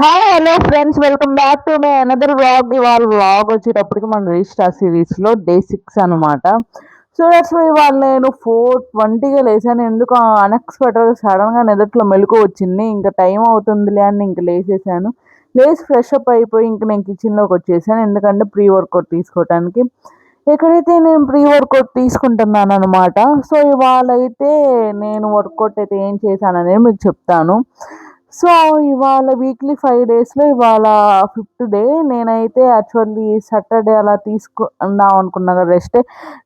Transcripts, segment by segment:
Hi hello friends, welcome back to my another vlog. ఇవాళ vlog వచ్చేటప్పటికి మన registrar సిరీస్లో డే 6 అనమాట. సో దట్స్ వై ఇవాళ నేను 4:20గా లేచాను. ఎందుకు అన్ఎక్స్పెక్టెడ్గా సడన్గా నిద్రలో మెలకు వచ్చింది. ఇంకా టైం అవుతుందిలే అని ఇంక లేచేసాను. లేచి ఫ్రెష్ అప్ అయిపోయి ఇంక నేను కిచెన్లోకి వచ్చేసాను. ఎందుకంటే ప్రీ వర్కౌట్ తీసుకోవటానికి ఎక్కడైతే నేను ప్రీ వర్కౌట్ తీసుకుంటున్నాను అనమాట. సో ఇవాళ అయితే నేను వర్కౌట్ అయితే ఏం చేశాననేది మీకు చెప్తాను. సో ఇవాళ వీక్లీ 5 డేస్లో ఇవాళ ఫిఫ్త్ డే. నేనైతే యాక్చువల్లీ సాటర్డే అలా తీసుకుందాం అనుకున్నా రెస్ట్,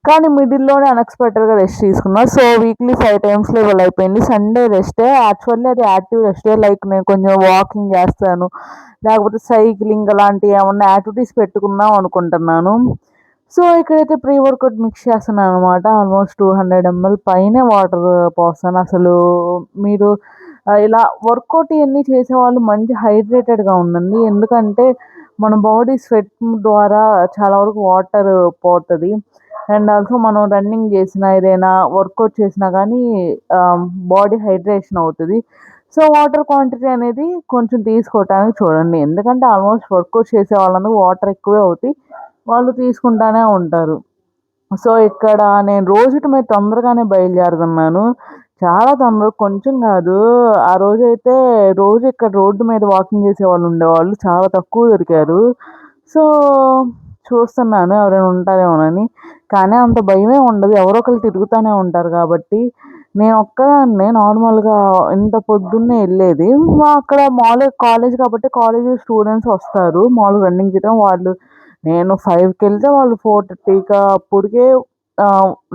కానీ మిడిల్లోనే అన్ఎక్స్పెక్టెడ్గా రెస్ట్ తీసుకున్నా. సో వీక్లీ 5 టైమ్స్లో ఇవాళ అయిపోయింది. సండే రెస్టే, యాక్చువల్లీ అది యాక్టివ్ రెస్టే. లైక్ నేను కొంచెం వాకింగ్ చేస్తాను, లేకపోతే సైక్లింగ్ అలాంటి ఏమన్నా యాక్టివిటీస్ పెట్టుకుందాం అనుకుంటున్నాను. సో ఇక్కడైతే ప్రీ వర్కౌట్ మిక్స్ చేస్తున్నాను అనమాట. ఆల్మోస్ట్ 200 ml పైనే వాటర్ పోస్తాను. అసలు మీరు ఇలా వర్కౌట్ ఇవన్నీ చేసేవాళ్ళు మంచి హైడ్రేటెడ్గా ఉండండి. ఎందుకంటే మన బాడీ స్వెట్ ద్వారా చాలా వరకు వాటర్ పోతుంది. అండ్ ఆల్సో మనం రన్నింగ్ చేసినా ఏదైనా వర్కౌట్ చేసినా కానీ బాడీ హైడ్రేషన్ అవుతుంది. సో వాటర్ క్వాంటిటీ అనేది కొంచెం తీసుకోవటానికి చూడండి. ఎందుకంటే ఆల్మోస్ట్ వర్కౌట్ చేసే వాళ్ళందరూ వాటర్ ఎక్కువే అవుతాయి, వాళ్ళు తీసుకుంటానే ఉంటారు. సో ఇక్కడ నేను రోజుటి మీద తొందరగానే బయలుదేరుతున్నాను. చాలా తొందర, కొంచెం కాదు. ఆ రోజైతే రోజు ఇక్కడ రోడ్డు మీద వాకింగ్ చేసేవాళ్ళు ఉండేవాళ్ళు, చాలా తక్కువ దొరికారు. సో చూస్తున్నాను ఎవరైనా ఉంటారేమోనని, కానీ అంత భయమే ఉండదు. ఎవరో ఒకరు తిరుగుతూనే ఉంటారు కాబట్టి. నేను ఒక్కదాన్నే నార్మల్గా ఇంత పొద్దున్నే వెళ్ళేది. అక్కడ మామూలుగా కాలేజ్ కాబట్టి కాలేజ్ స్టూడెంట్స్ వస్తారు మామూలుగా రన్నింగ్ చేయడం. వాళ్ళు నేను 5కి వెళ్తే వాళ్ళు 4:30కి అప్పటికే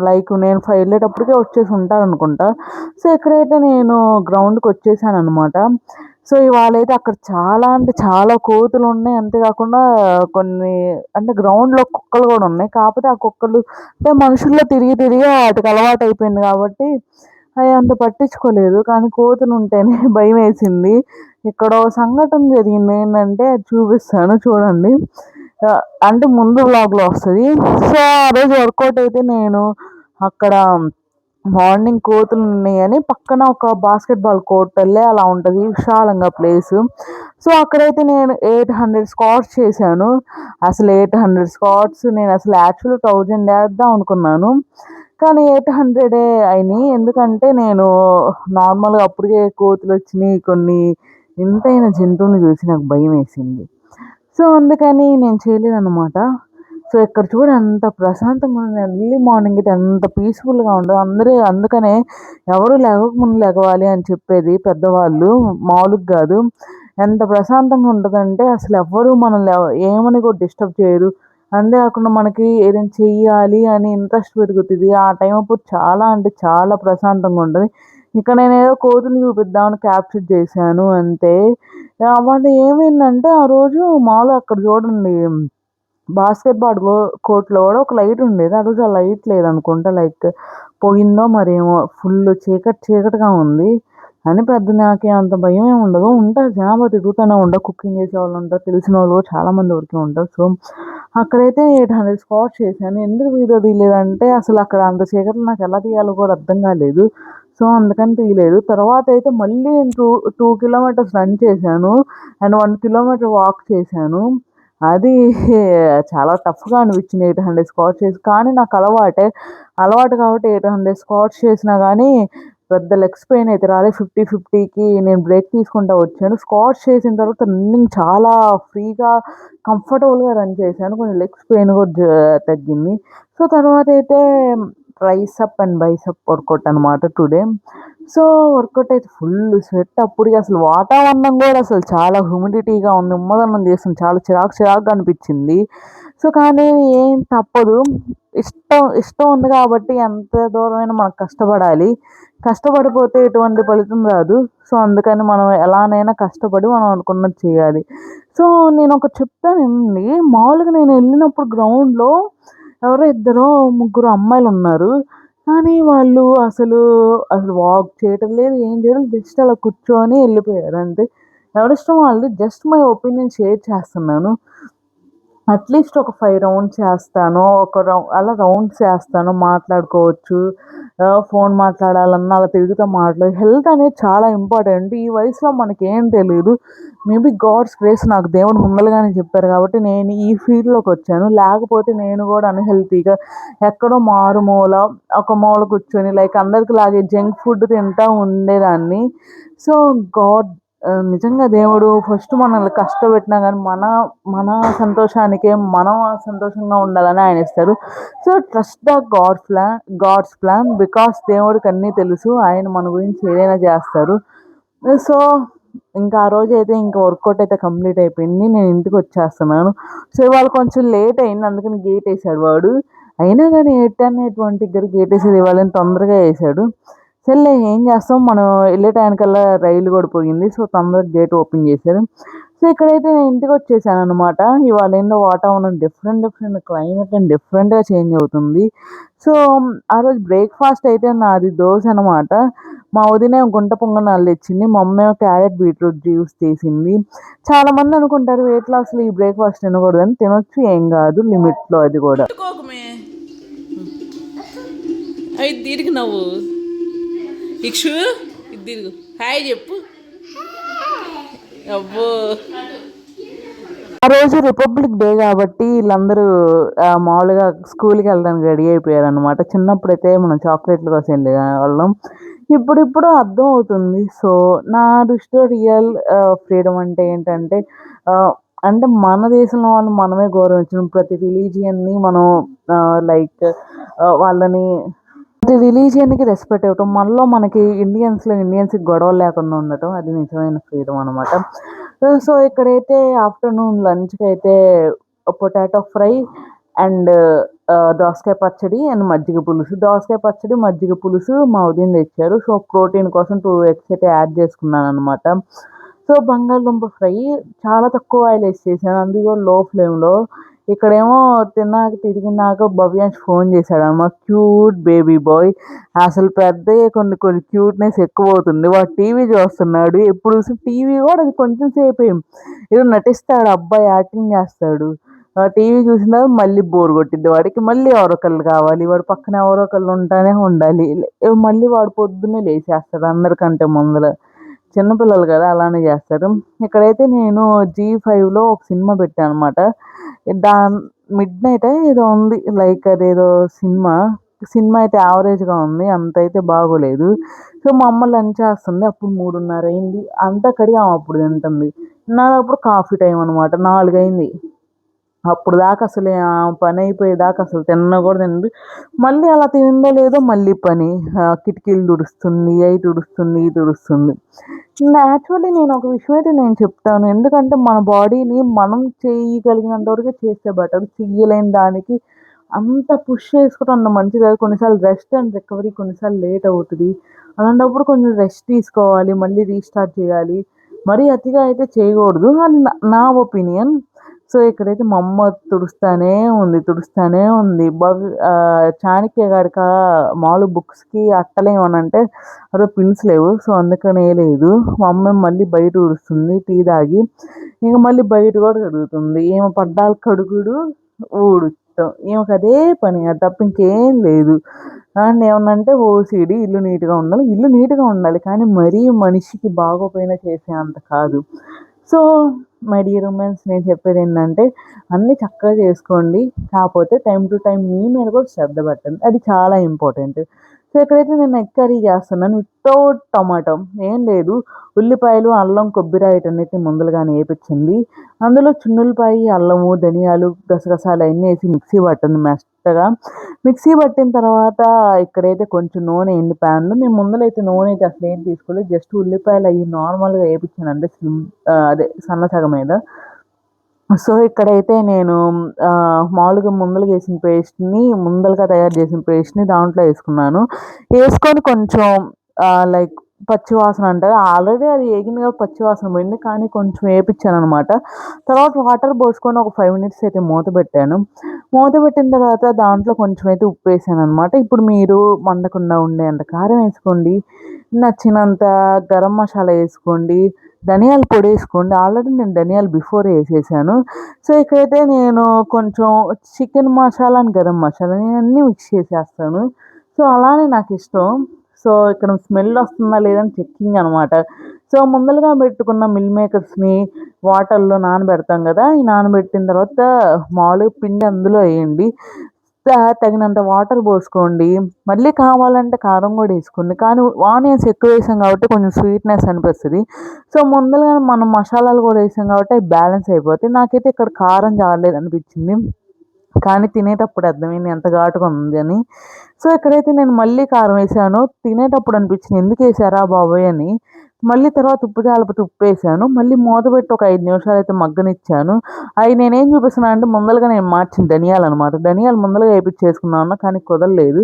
లైక్ నేను 5 వెళ్ళేటప్పటికే వచ్చేసి ఉంటారనుకుంటా. సో ఎక్కడైతే నేను గ్రౌండ్కి వచ్చేసాను అనమాట. సో ఇవాళైతే అక్కడ చాలా అంటే చాలా కోతులు ఉన్నాయి. అంతేకాకుండా కొన్ని అంటే గ్రౌండ్లో కుక్కలు కూడా ఉన్నాయి. కాకపోతే ఆ కుక్కలు అంటే మనుషుల్లో తిరిగి తిరిగి వాటికి అలవాటు అయిపోయింది కాబట్టి అవి అంత పట్టించుకోలేదు. కానీ కోతులు ఉంటేనే భయం వేసింది. ఇక్కడ ఓ సంఘటన జరిగింది, ఏంటంటే అది చూపిస్తాను చూడండి. అంటే ముందు వ్లాగ్లో వస్తుంది. సో ఆ రోజు వర్కౌట్ అయితే నేను అక్కడ మార్నింగ్ కోతులు ఉన్నాయని పక్కన ఒక బాస్కెట్బాల్ కోర్ట్ వెళ్ళే అలా ఉంటుంది విశాలంగా ప్లేసు. సో అక్కడైతే నేను 800 స్క్వాట్స్ చేశాను. అసలు 800 స్క్వాట్స్ నేను అసలు యాక్చువల్ 1000 వేద్దాం అనుకున్నాను, కానీ 800 అయినాయి. ఎందుకంటే నేను నార్మల్గా అప్పటికే కోతులు వచ్చినాయి, కొన్ని వింతైన జంతువులు చూసి నాకు భయం వేసింది. సో అందుకని నేను చేయలేదన్నమాట. సో ఇక్కడ చూడు ఎంత ప్రశాంతంగా ఉంది. ఎర్లీ మార్నింగ్ అయితే ఎంత పీస్ఫుల్గా ఉండదు. అందుకనే ఎవరు లేవకముందు లెగవాలి అని చెప్పేది పెద్దవాళ్ళు, మామూలుగా కాదు. ఎంత ప్రశాంతంగా ఉంటుందంటే అసలు ఎవ్వరు మనల్ని ఏమని కూడా డిస్టర్బ్ చేయరు. అంతేకాకుండా మనకి ఏదైనా చెయ్యాలి అని ఇంట్రెస్ట్ పెరుగుతుంది. ఆ టైం అప్పుడు చాలా అంటే చాలా ప్రశాంతంగా ఉంటుంది. ఇక్కడ నేను ఏదో కోతులు చూపిద్దామని క్యాప్చర్ చేశాను అంతే. వాళ్ళు ఏమైందంటే ఆ రోజు మామూలుగా అక్కడ చూడండి బాస్కెట్బాల్ కోర్ట్‌లో కూడా ఒక లైట్ ఉండేది. ఆ రోజు ఆ లైట్ లేదనుకుంటా. లైక్ పోయిందో మరేమో. ఫుల్ చీకటిగా ఉంది. అని పెద్ద నాకేం అంత భయమేమి ఉండదు. ఉంటారు జనాభా తిరుగుతూనే ఉంటారు. కుకింగ్ చేసేవాళ్ళు ఉంటారు. తెలిసినోళ్ళు కూడా చాలామంది ఊరికే ఉంటారు. సో అక్కడైతే 800 స్క్వాట్స్ చేశాను. ఎందుకు వీడియో తీయలేదంటే అసలు అక్కడ అంత చీకట్లో నాకు ఎలా తీయాలో కూడా అర్థం కాలేదు. సో అందుకని తీయలేదు. తర్వాత అయితే మళ్ళీ నేను 2 కిలోమీటర్స్ రన్ చేశాను. అండ్ 1 కిలోమీటర్ వాక్ చేశాను. అది చాలా టఫ్‌గా అనిపించింది 800 స్క్వాట్స్ చేసి. కానీ నాకు అలవాటు కాబట్టి 800 స్క్వాట్స్ చేసినా గానీ పెద్ద లెగ్స్ పెయిన్ అయితే రాలేదు. 50-50కి నేను బ్రేక్ తీసుకుంటా వచ్చాను. స్క్వాట్స్ చేసిన తర్వాత రన్నింగ్ చాలా ఫ్రీగా, కంఫర్టబుల్‌గా రన్ చేశాను. కొంచెం లెగ్స్ పెయిన్ కూడా తగ్గింది. సో తర్వాతైతే ట్రైసెప్ అండ్ బైసెప్ వర్కౌట్ అనమాట టుడే. సో వర్కౌట్ అయితే ఫుల్ స్వెట్. అప్పటికి అసలు వాతావరణం కూడా అసలు చాలా హ్యూమిడిటీగా ఉంది. ఉమ్మదనం చేస్తుంది. చాలా చిరాకుగా అనిపించింది. సో కానీ ఏం తప్పదు. ఇష్టం ఉంది కాబట్టి ఎంత దూరమైనా మనం కష్టపడాలి. కష్టపడిపోతే ఎటువంటి ఫలితం రాదు. సో అందుకని మనం ఎలానైనా కష్టపడి మనం అనుకున్నది చేయాలి. సో నేను ఒకటి చెప్తానండి. మామూలుగా నేను వెళ్ళినప్పుడు గ్రౌండ్‌లో ఎవరో ఇద్దరో ముగ్గురు అమ్మాయిలు ఉన్నారు. కానీ వాళ్ళు అసలు వాక్ చేయటం లేదు, ఏం చేయలేదు. జస్ట్ అలా కూర్చొని వెళ్ళిపోయారు అంతే. ఎవరిష్టం వాళ్ళది. జస్ట్ మై ఒపీనియన్ షేర్ చేస్తున్నాను. అట్లీస్ట్ ఒక 5 రౌండ్స్ చేస్తాను. ఒక అలా రౌండ్స్ చేస్తాను, మాట్లాడుకోవచ్చు. ఫోన్ మాట్లాడాలన్నా అలా తిరుగుతా మాట్లాడు. హెల్త్ అనేది చాలా ఇంపార్టెంట్. ఈ వయసులో మనకేం తెలీదు. మేబీ గాడ్స్ గ్రేస్ నాకు దేవుడు ముందలగానే చెప్పారు కాబట్టి నేను ఈ ఫీల్డ్‌లోకి వచ్చాను. లేకపోతే నేను కూడా అన్‌హెల్తీగా ఎక్కడో మారుమూల ఒక మూల కూర్చొని లైక్ అందరికిలాగే జంక్ ఫుడ్ తింటా ఉండేదాన్ని. సో, గాడ్ నిజంగా దేవుడు ఫస్ట్ మనల్ని కష్టపెట్టినా గానీ మన మన సంతోషానికే మనం సంతోషంగా ఉండాలని ఆయన ఇస్తారు. So, trust the god's plan because దేవుడికి అన్నీ తెలుసు. ఆయన మన గురించి ఏదైనా చేస్తారు. సో, ఇంకా ఆ రోజైతే ఇంకా వర్కౌట్ అయితే కంప్లీట్ అయిపోయింది. నేను ఇంటికొచ్చేస్తున్నాను. సో, ఇవాళ కొంచెం లేట్ అయింది. అందుకని గేటేసాడు వాడు. అయినా గానీ 8:10, 8:20కి గేటేసేది ఇవాళేం తొందరగా యేసాడు. సర్లే ఏం చేస్తాం, మనం యెళ్ళే టయానికల్లా రైలు గూడా పోయింది. సో, తొందరగా గేట్ ఓపెన్ చేశారు. సో, ఇక్కడైతే నేను ఇంటికొచ్చేసాననమాట. ఇవాళేంటో వాతావరణం డిఫరెంట్ క్లైమేట్ అండ్ డిఫరెంట్‌గా చేంజ్ అవుతుంది. సో, ఆ రోజు బ్రేక్‌ఫాస్ట్ అయితే నాది దోస అనమాట. మా వదినేమో గుంట పొంగనాలు తెచ్చింది. మా అమ్మేమో క్యారెట్, బీట్రూట్ జ్యూస్ చేసింది. చాలామంది అనుకుంటారు వెయిట్ లాస్‌లో ఈ బ్రేక్‌ఫాస్ట్ తినకూడదని. తినొచ్చు, ఏం గాదు లిమిట్‌లో అది గూడా. ముట్టుకోకమే అవి తిరిగి నవ్వు ఇక్షు ఇది తిరుగు హాయ్ చెప్పు అబ్బో ఆ రోజు రిపబ్లిక్ డే కాబట్టి వీళ్ళందరూ మామూలుగా స్కూల్‌కి వెళ్ళడానికి రెడీ అయిపోయారనమాట. చిన్నప్పుడైతే మనం చాక్లెట్‌ల కోసం వెళ్ళేవాళ్ళం. ఇప్పుడిప్పుడు అర్థమవుతుంది. సో, నా దృష్టిలో రియల్ ఫ్రీడమ్ అంటే ఏంటంటే ఆహ్, అంటే మన దేశంలో వాళ్ళని మనమే గౌరవించడం. ప్రతి రిలీజియన్‌ని మనం లైక్ వాళ్ళని ప్రతి రిలీజియన్‌కి రెస్పెక్ట్ ఇవ్వటం. మనలో మనకి ఇండియన్స్‌కి గొడవలు లేకుండా ఉండటం. అది నిజమైన ఫ్రీడమ్ అనమాట. సో, ఇక్కడైతే ఆఫ్టర్‌నూన్ లంచ్‌కైతే పొటాటో ఫ్రై అండ్ దోసకాయ పచ్చడి అండ్ మజ్జిగ పులుసు. దోసకాయ పచ్చడి, మజ్జిగ పులుసు మా వదిన తెచ్చారు. సో, ప్రోటీన్ కోసం 2 ఎగ్స్ అయితే యాడ్ చేసుకున్నాననమాట. సో, బంగాళదుంప ఫ్రై చాలా తక్కువ ఆయిల్ ఏసి చేశాను. అది కూడా లో ఫ్లేమ్‌లో. ఇక్కడేమో తిరిగినాక భవ్యాంష్ ఫోన్ చేశాడనమాట. Cute baby boy. అసలు పెద్దయ్యే కొన్ని కొన్ని క్యూట్‌నెస్ ఎక్కువవుతుంది. వాడు టీవీ చూస్తున్నాడు. ఎప్పుడు చూసినా టీవీ కూడా అది కొంచెం సేపే. ఏదో నటిస్తాడు అబ్బాయి, యాక్టింగ్ చేస్తాడు. టీవీ చూసిన తర్వాత మళ్ళీ బోర్ కొట్టిద్ది వాడికి. మళ్ళీ ఎవరో ఒకళ్ళు కావాలి. వాడి పక్కన ఎవరో ఒకళ్ళు ఉంటానే ఉండాలి. మళ్ళీ వాడు పొద్దున్నే లేచేస్తాడు అందరికంటే ముందల. చిన్న పిల్లలు కదా! అలానే చేస్తారు. ఇక్కడైతే నేను జీ5లో ఒక సినిమా పెట్టాననమాట. దాన్ మిడ్‌నైటో ఏదో ఉంది. లైక్ అదేదో సినిమా. సినిమా అయితే యావరేజ్‌గా ఉంది. అంతైతే బాగోలేదు. సో, మా అమ్మ లంచ్ చేస్తుంది. అప్పుడు 3:30 అయింది. అంతా కడిగి ఆమె అప్పుడు తింటుంది. నాదప్పుడు కాఫీ టైమ్ అనమాట. 4 అయింది. అప్పటిదాకా అసలు పనయిపోయేదాకా అసలు తినను కూడా తినదు. మళ్ళీ అలా తినిందో లేదో మళ్ళీ పని. కిటికీలు తుడుస్తుంది, అయి తుడుస్తుంది, ఇయి తుడుస్తుంది. యాక్చువల్లీ నేను ఒక విషయం అయితే నేను చెప్తాను. ఎందుకంటే మన బాడీని మనం చేయగలిగినంత వరకే చేస్తే బెటర్. చెయ్యలేని దానికి అంత పుష్ చేసుకోవడం అంత మంచిది కాదు. కొన్నిసార్లు రెస్ట్ అండ్ రికవరీ కొన్నిసార్లు లేట్ అవుతది. అలాంటప్పుడు కొంచెం రెస్ట్ తీసుకోవాలి. మళ్ళీ రీస్టార్ట్ చేయాలి. మరీ అతిగా అయితే చేయకూడదు అని నా ఒపీనియన్. సో, ఇక్కడైతే మా అమ్మ తుడుస్తానే ఉంది. 'చాణక్య' గాడికా మాములుగా బుక్స్‌కి అట్టలేమనంటే అదో పిన్స్ లేవు. సో, అందుకని ఎయలేదు. మా అమ్మేమో మళ్ళీ బయట ఊడుస్తుంది టీ తాగి. ఇంక మళ్ళీ బయట కూడా కడుగుతుంది. ఈమె పడ్డాలు కడుగుడు, ఊడుస్తాం. ఈమెకదే పని. అది తప్ప ఇంకేం లేదు. ఏమన్నంటే ఓసీడీ ఇల్లు నీట్‌గా ఉండాలి. ఇల్లు నీట్‌గా ఉండాలి. కానీ మరీ మనిషికి బాగోపోయినా చేసే అంత కాదు. సో, మై డియర్ ఉమెన్స్, నేను చెప్పేదేంటంటే అన్నీ చక్కగా చేసుకోండి. కాపోతే టైమ్ టు టైమ్ మీ మీద కూడా శ్రద్ధ పెట్టండి. అది చాలా ఇంపార్టెంట్. సో, ఇక్కడైతే నేను ఎగ్ కర్రీ చేస్తున్నాను వితౌట్ టమాటో. ఏం లేదు. ఉల్లిపాయలు, అల్లం, కొబ్బరి వీటన్నిటిని ముందలగానే ఏపిచ్చింది. అందులో చిన్నుల్లిపాయి, అల్లము, ధనియాలు, గసగసాలు అయన్నీ ఏసి మిక్సీ పట్టండి మెత్తగా. మిక్సీ పట్టిన తర్వాత ఇక్కడైతే కొంచెం నూనె ఎయండి ప్యాన్‌లో. నేను ముందలైతే నూనె అయితే అసలేం తీసుకోలేదు. జస్ట్ ఉల్లిపాయలు అయి నార్మల్‌గా ఏపిచ్చాను అంతే అదే సన్న సెగ మీద. సో, ఇక్కడైతే నేను మామూలుగా ముందలగా తయారు చేసిన పేస్ట్‌ని దాంట్లో ఏసుకున్నాను. ఏసుకొని కొంచెం లైక్ పచ్చి వాసన అంటారు. ఆల్రెడీ అది ఏగింది కాబట్టి పచ్చి వాసన పోయింది. కానీ కొంచెం ఏపిచ్చాననమాట. తర్వాత వాటర్ పోసుకొని ఒక 5 మినిట్స్ అయితే మూత పెట్టాను. మూత పెట్టిన తర్వాత దాంట్లో కొంచెం అయితే ఉప్పేసాననమాట. ఇప్పుడు మీరు మండకుండా ఉండేంత కారం ఏసుకోండి. నచ్చినంత గరం మసాలా ఏసుకోండి. ధనియాల పొడేసుకోండి. ఆల్రెడీ నేను ధనియాలు బిఫోరే ఏసేసాను. సో, ఇక్కడైతే నేను కొంచెం చికెన్ మసాలా అండ్ గరం మసాలా అన్నీ మిక్స్ చేసేస్తాను. సో, సో అలానే నాకు ఇష్టం. సో ఇక్కడ స్మెల్ వస్తుందా లేదని చెక్కింగ్ అనమాట. సో ముందలుగా పెట్టుకున్న మిల్ మేకర్స్ని వాటర్లో నానబెడతాం కదా, ఈ నానబెట్టిన తర్వాత మామూలుగా పిండి అందులో వేయండి. తగినంత వాటర్ పోసుకోండి. మళ్ళీ కావాలంటే కారం కూడా వేసుకోండి, కానీ ఆనియన్స్ ఎక్కువ వేసాం కాబట్టి కొంచెం స్వీట్నెస్ అనిపిస్తుంది. సో ముందరగా మనం మసాలాలు కూడా వేసాం కాబట్టి అవి బ్యాలెన్స్ అయిపోతాయి. నాకైతే ఇక్కడ కారం జారలేదు అనిపించింది, కానీ తినేటప్పుడు అర్థమైంది ఎంత ఘాటుగా ఉంది అని. సో ఇక్కడైతే నేను మళ్ళీ కారం వేసాను. తినేటప్పుడు అనిపించింది ఎందుకు వేసారా బాబోయ్ అని. మళ్ళీ తర్వాత ఉప్పు జాలపతి ఉప్పు వేసాను. మళ్ళీ మూత పెట్టి ఒక 5 నిమిషాలు అయితే మగ్గనిచ్చాను. అవి నేనేం చూపిస్తున్నాను అంటే ముందలుగా నేను మార్చిన ధనియాలు అనమాట. ధనియాలు ముందలుగా వేయించేసుకున్నాను, కానీ కుదరలేదు,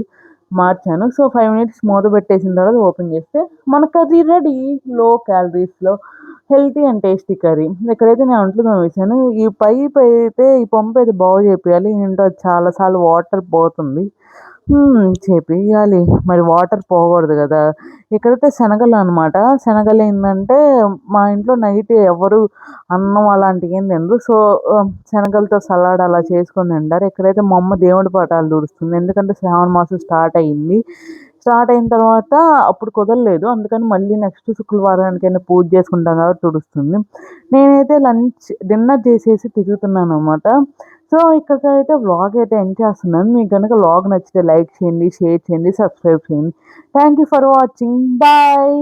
మార్చాను. సో 5 మినిట్స్ మూత పెట్టేసిన తర్వాత ఓపెన్ చేస్తే మన కర్రీ రెడీ. లో క్యాలరీస్లో హెల్తీ అండ్ టేస్టీ కర్రీ. ఇక్కడైతే నేను అంట్లు తోమేసాను. ఈ పైప్ అయితే ఈ పంపు అయితే బాగు చేపియాలి. ఏంటో చాలాసార్లు వాటర్ పోతుంది. చేపియాలి, మరి వాటర్ పోకూడదు కదా. ఇక్కడైతే శనగలు అనమాట. శనగలు ఏంటంటే మా ఇంట్లో నైట్ ఎవరు అన్నం అలాంటివి ఏం తినరు. సో శనగలతో సలాడ్ అలా చేసుకొని తింటారు. ఇక్కడైతే మా అమ్మ దేవుడి పటాలు తుడుస్తుంది, ఎందుకంటే శ్రావణ మాసం స్టార్ట్ అయ్యింది. స్టార్ట్ అయిన తర్వాత అప్పుడు కుదరలేదు, అందుకని మళ్ళీ నెక్స్ట్ శుక్రవారానికైనా పూజ చేసుకుంటాం కాబట్టి తుడుస్తుంది. నేనైతే డిన్నర్ చేసేసి తిరుగుతున్నాను అనమాట. సో ఇక్కడికైతే వ్లాగ్ అయితే ఎండ్ చేస్తున్నాను. మీకు కనుక వ్లాగ్ నచ్చితే లైక్ చేయండి, షేర్ చేయండి, సబ్స్క్రైబ్ చేయండి. Thank you for watching. Bye.